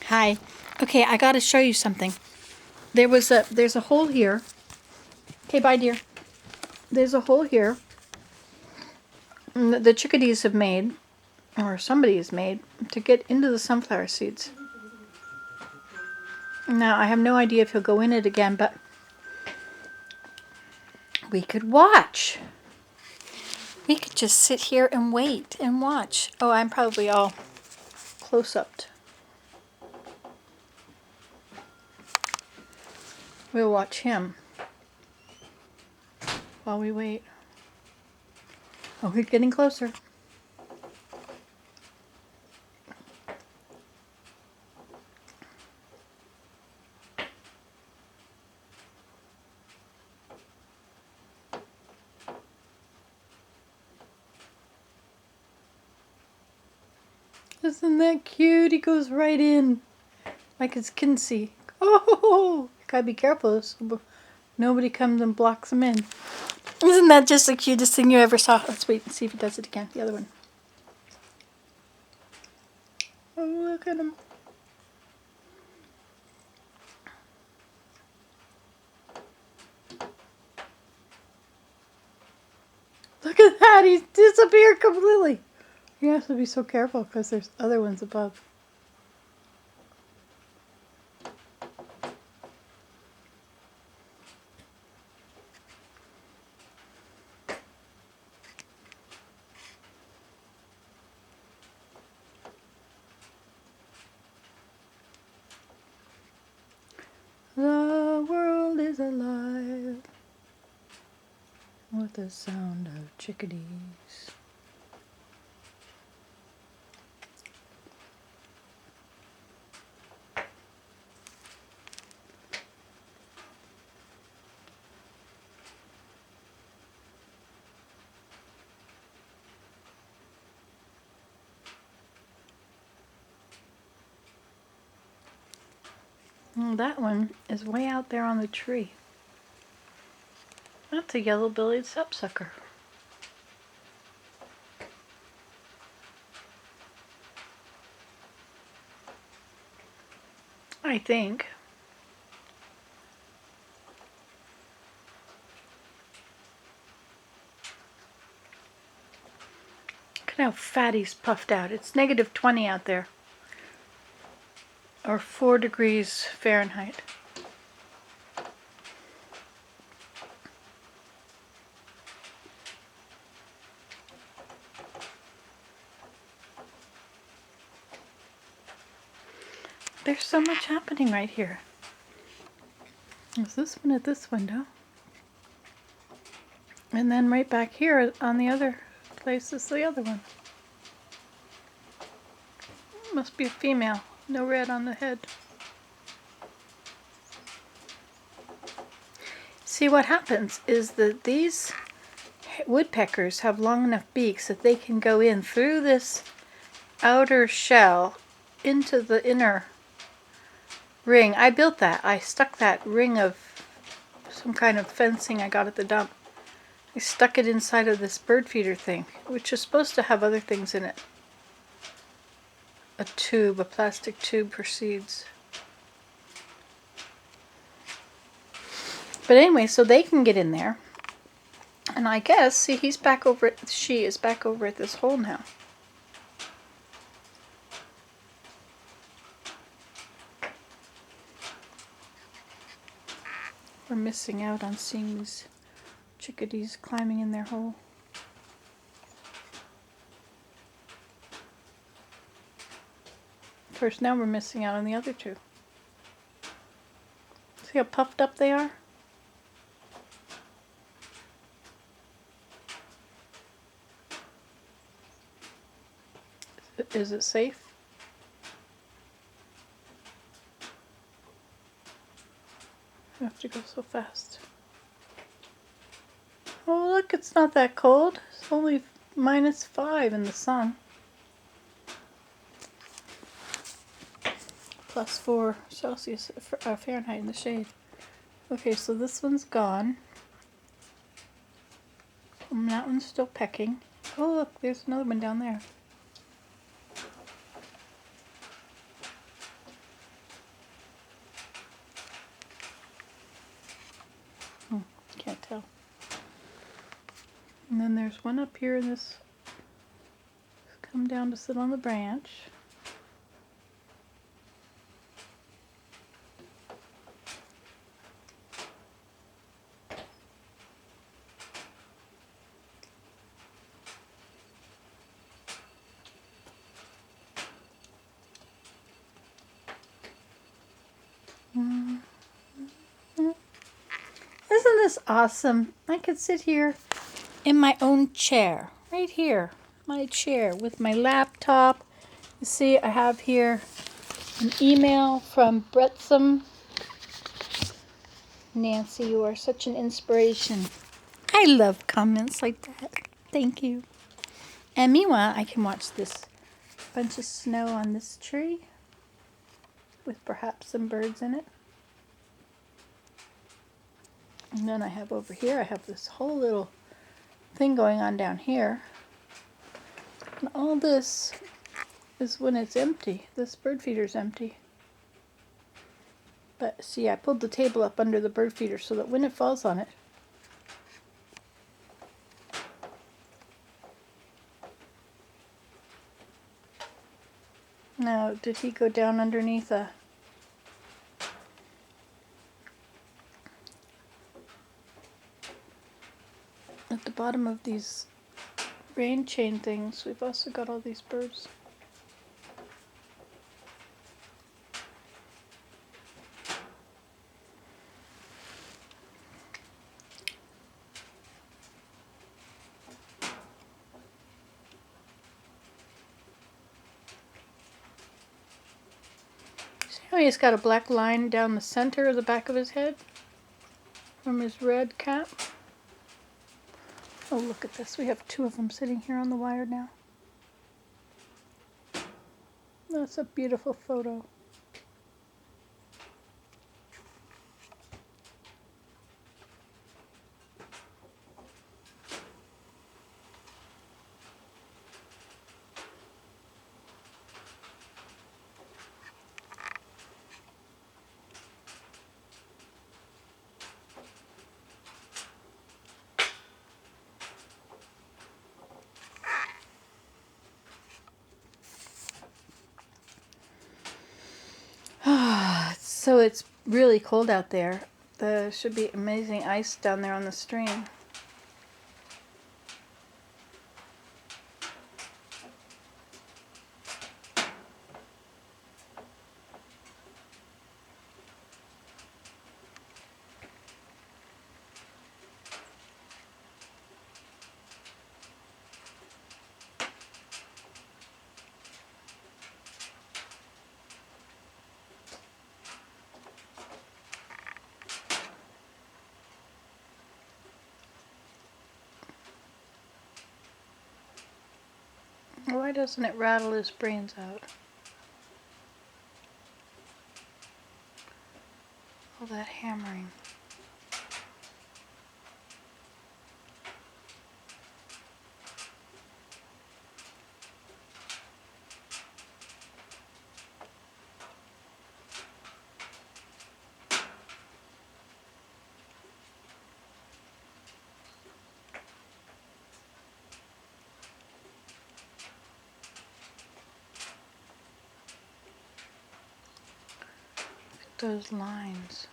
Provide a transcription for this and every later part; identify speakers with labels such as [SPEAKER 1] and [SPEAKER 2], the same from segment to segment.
[SPEAKER 1] Hi. Okay, I gotta show you something. There's a hole here. Okay, bye, dear. There's a hole here. The chickadees have made, or somebody has made, to get into the sunflower seeds. Now I have no idea if he'll go in it again, but we could watch. We could just sit here and wait and watch. Oh, I'm probably all close-upped. We'll watch him while we wait. Oh, we're getting closer. Isn't that cute? He goes right in like it's Kinsey. Oh, gotta be careful so nobody comes and blocks him in. Isn't that just the cutest thing you ever saw? Let's wait and see if he does it again. The other one. Oh, look at him. Look at that. He's disappeared completely. You have to be so careful because there's other ones above. The world is alive with the sound of chickadees. That one is way out there on the tree. That's a yellow-bellied sapsucker. I think. Look at how fat he's puffed out. It's -20 out there. Or 4 degrees Fahrenheit. There's so much happening right here. There's this one at this window. And then right back here on the other place is the other one. Must be a female. No red on the head. See, what happens is that these woodpeckers have long enough beaks that they can go in through this outer shell into the inner ring. I built that. I stuck that ring of some kind of fencing I got at the dump. I stuck it inside of this bird feeder thing, which is supposed to have other things in it. A tube, a plastic tube for seeds. But anyway, so they can get in there. And I guess, see, he's back over at, she is back over at this hole now. We're missing out on seeing these chickadees climbing in their hole. Of course, now we're missing out on the other two. See how puffed up they are? Is it safe? I have to go so fast. Oh, look, it's not that cold. It's only -5 in the sun. +4 Celsius, Fahrenheit in the shade. Okay, so this one's gone. And that one's still pecking. Oh, look, there's another one down there. then there's one up here in this, come down to sit on the branch. Isn't this awesome? I could sit here in my own chair, right here, my chair with my laptop. You see, I have here an email from Bretsum. Nancy, you are such an inspiration. I love comments like that. Thank you. And meanwhile, I can watch this bunch of snow on this tree with perhaps some birds in it. And then I have over here, I have this whole little thing going on down here. And all this is when it's empty. This bird feeder's empty. But see, I pulled the table up under the bird feeder so that when it falls on it, now, did he go down underneath a... At the bottom of these rain chain things, we've also got all these birds. See how he's got a black line down the center of the back of his head from his red cap? Oh, look at this. We have two of them sitting here on the wire now. That's a beautiful photo. So it's really cold out there. There should be amazing ice down there on the stream. Why doesn't it rattle his brains out? All that hammering. Those lines.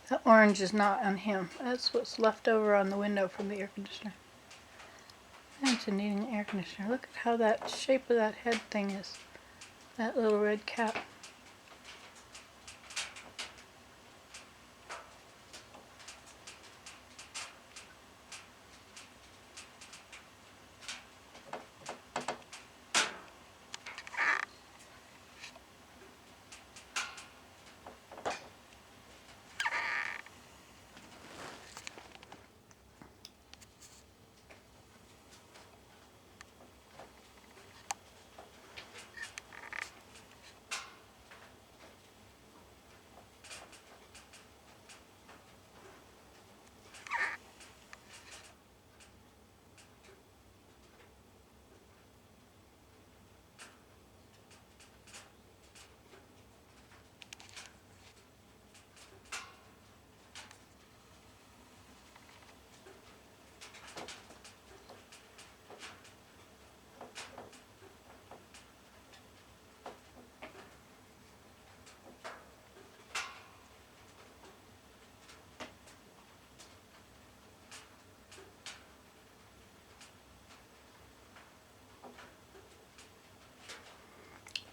[SPEAKER 1] The orange is not on him. That's what's left over on the window from the air conditioner. Imagine needing an air conditioner. Look at how that shape of that head thing is. That little red cap.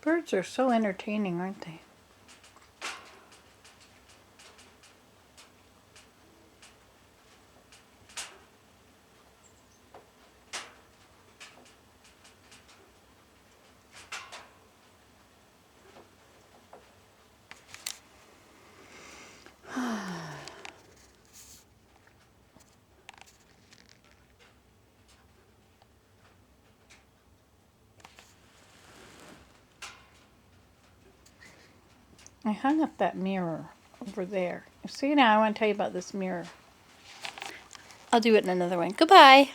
[SPEAKER 1] Birds are so entertaining, aren't they? I hung up that mirror over there. See, now I want to tell you about this mirror. I'll do it in another one. Goodbye.